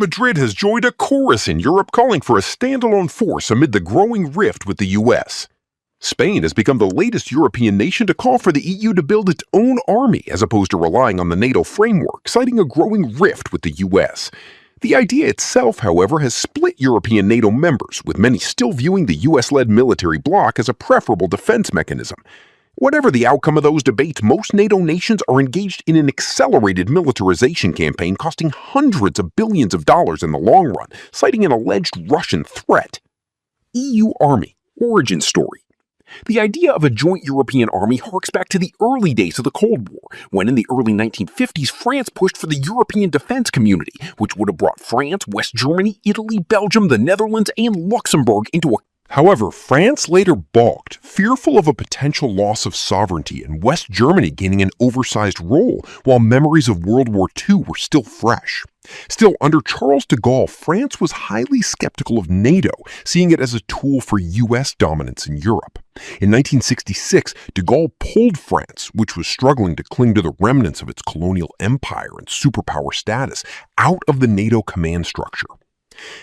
Madrid has joined a chorus in Europe calling for a standalone force amid the growing rift with the US. Spain has become the latest European nation to call for the EU to build its own army as opposed to relying on the NATO framework, citing a growing rift with the US. The idea itself, however, has split European NATO members, with many still viewing the US-led military bloc as a preferable defense mechanism. Whatever the outcome of those debates, most NATO nations are engaged in an accelerated militarization campaign costing hundreds of billions of dollars in the long run, citing an alleged Russian threat. EU Army origin story. The idea of a joint European army harks back to the early days of the Cold War, when in the early 1950s France pushed for the European Defense Community, which would have brought France, West Germany, Italy, Belgium, the Netherlands, and Luxembourg into a However, France later balked, fearful of a potential loss of sovereignty and West Germany gaining an oversized role, while memories of World War II were still fresh. Still, under Charles de Gaulle, France was highly skeptical of NATO, seeing it as a tool for US dominance in Europe. In 1966, de Gaulle pulled France, which was struggling to cling to the remnants of its colonial empire and superpower status, out of the NATO command structure.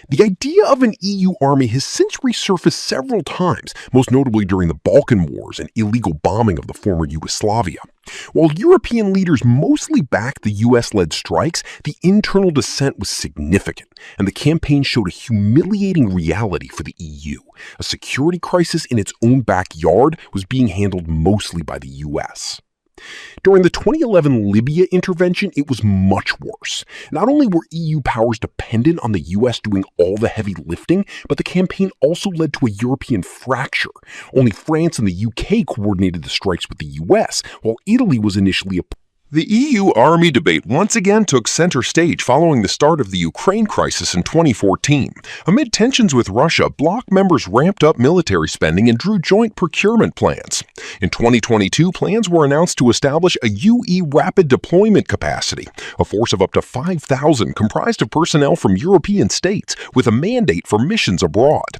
The idea of an EU army has since resurfaced several times, most notably during the Balkan Wars and illegal bombing of the former Yugoslavia. While European leaders mostly backed the US-led strikes, the internal dissent was significant, and the campaign showed a humiliating reality for the EU. A security crisis in its own backyard was being handled mostly by the US. During the 2011 Libya intervention, it was much worse. Not only were EU powers dependent on the US doing all the heavy lifting, but the campaign also led to a European fracture. Only France and the UK coordinated the strikes with the US, while Italy was initially opposed. The EU army debate once again took center stage following the start of the Ukraine crisis in 2014. Amid tensions with Russia, bloc members ramped up military spending and drew joint procurement plans. In 2022, plans were announced to establish a UE rapid deployment capacity, a force of up to 5,000 comprised of personnel from European states, with a mandate for missions abroad.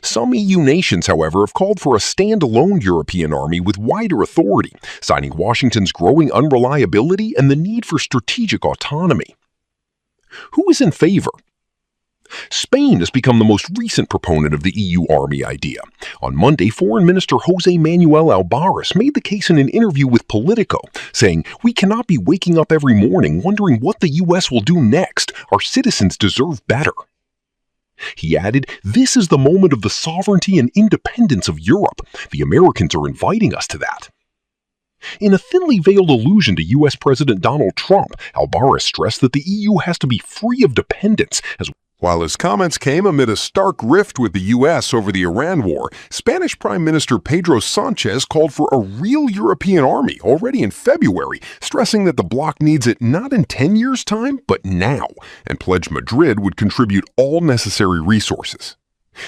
Some EU nations, however, have called for a standalone European army with wider authority, citing Washington's growing unreliability and the need for strategic autonomy. Who is in favor? Spain has become the most recent proponent of the EU army idea. On Monday, Foreign Minister José Manuel Albares made the case in an interview with Politico, saying, "We cannot be waking up every morning wondering what the US will do next. Our citizens deserve better." He added, "This is the moment of the sovereignty and independence of Europe. The Americans are inviting us to that." In a thinly veiled allusion to US President Donald Trump, Albares stressed that the EU has to be free of dependence. While his comments came amid a stark rift with the US over the Iran war, Spanish Prime Minister Pedro Sanchez called for a real European army already in February, stressing that the bloc needs it not in 10 years' time, but now, and pledged Madrid would contribute all necessary resources.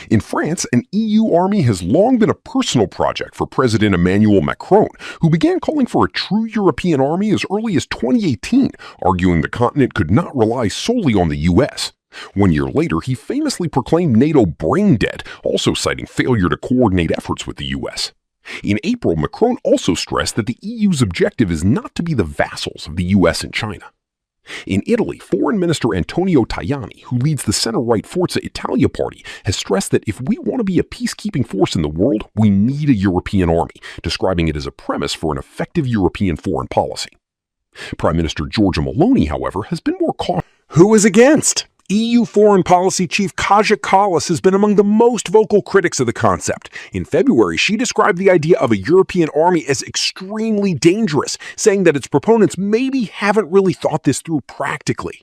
In France, an EU army has long been a personal project for President Emmanuel Macron, who began calling for a true European army as early as 2018, arguing the continent could not rely solely on the US. 1 year later, he famously proclaimed NATO brain dead, also citing failure to coordinate efforts with the US. In April, Macron also stressed that the EU's objective is not to be the vassals of the US and China. In Italy, Foreign Minister Antonio Tajani, who leads the center-right Forza Italia party, has stressed that if we want to be a peacekeeping force in the world, we need a European army, describing it as a premise for an effective European foreign policy. Prime Minister Giorgia Meloni, however, has been more cautious. Who is against? EU Foreign Policy Chief Kaja Kallas has been among the most vocal critics of the concept. In February, she described the idea of a European army as extremely dangerous, saying that its proponents maybe haven't really thought this through practically.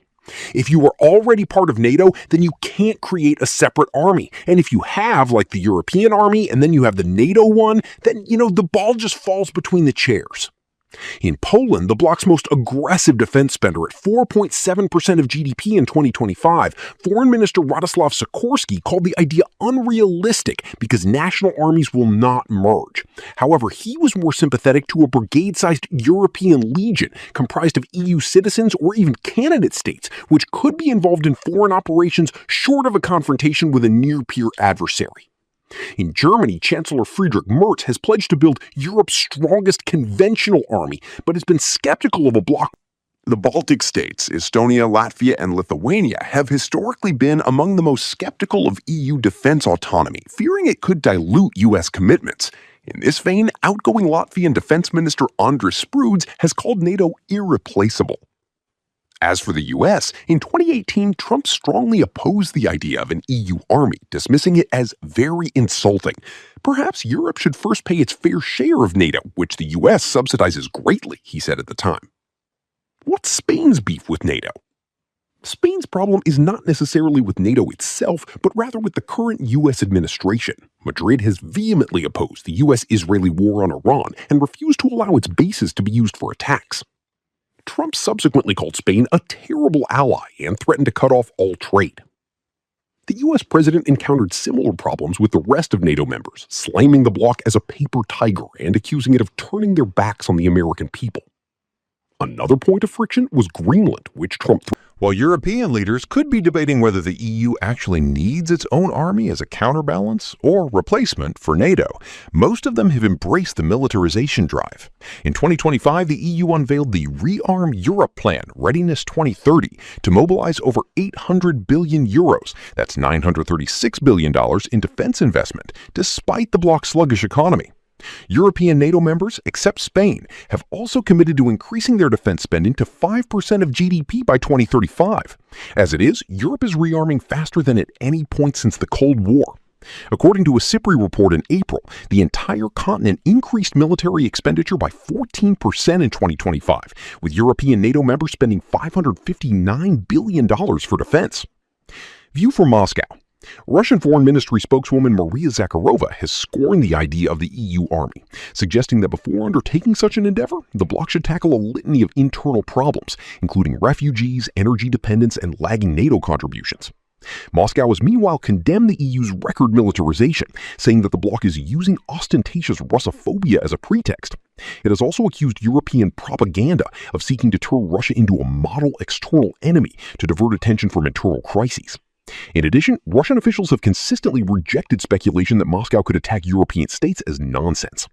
If you are already part of NATO, then you can't create a separate army. And if you have, like the European army, and then you have the NATO one, then, the ball just falls between the chairs. In Poland, the bloc's most aggressive defense spender at 4.7% of GDP in 2025, Foreign Minister Radoslaw Sikorski called the idea unrealistic because national armies will not merge. However, he was more sympathetic to a brigade-sized European legion comprised of EU citizens or even candidate states, which could be involved in foreign operations short of a confrontation with a near-peer adversary. In Germany, Chancellor Friedrich Merz has pledged to build Europe's strongest conventional army, but has been skeptical of a bloc. The Baltic states, Estonia, Latvia, and Lithuania, have historically been among the most skeptical of EU defense autonomy, fearing it could dilute U.S. commitments. In this vein, outgoing Latvian Defense Minister Andris Spruds has called NATO irreplaceable. As for the U.S., in 2018, Trump strongly opposed the idea of an EU army, dismissing it as very insulting. Perhaps Europe should first pay its fair share of NATO, which the U.S. subsidizes greatly, he said at the time. What's Spain's beef with NATO? Spain's problem is not necessarily with NATO itself, but rather with the current U.S. administration. Madrid has vehemently opposed the U.S.-Israeli war on Iran and refused to allow its bases to be used for attacks. Trump subsequently called Spain a terrible ally and threatened to cut off all trade. The U.S. president encountered similar problems with the rest of NATO members, slamming the bloc as a paper tiger and accusing it of turning their backs on the American people. Another point of friction was Greenland, which Trump While European leaders could be debating whether the EU actually needs its own army as a counterbalance or replacement for NATO, most of them have embraced the militarization drive. In 2025, the EU unveiled the Rearm Europe Plan, Readiness 2030, to mobilize over 800 billion euros, that's $936 billion in defense investment, despite the bloc's sluggish economy. European NATO members, except Spain, have also committed to increasing their defense spending to 5% of GDP by 2035. As it is, Europe is rearming faster than at any point since the Cold War. According to a SIPRI report in April, the entire continent increased military expenditure by 14% in 2025, with European NATO members spending $559 billion for defense. View from Moscow. Russian Foreign Ministry spokeswoman Maria Zakharova has scorned the idea of the EU army, suggesting that before undertaking such an endeavor, the bloc should tackle a litany of internal problems, including refugees, energy dependence, and lagging NATO contributions. Moscow has meanwhile condemned the EU's record militarization, saying that the bloc is using ostentatious Russophobia as a pretext. It has also accused European propaganda of seeking to turn Russia into a model external enemy to divert attention from internal crises. In addition, Russian officials have consistently rejected speculation that Moscow could attack European states as nonsense.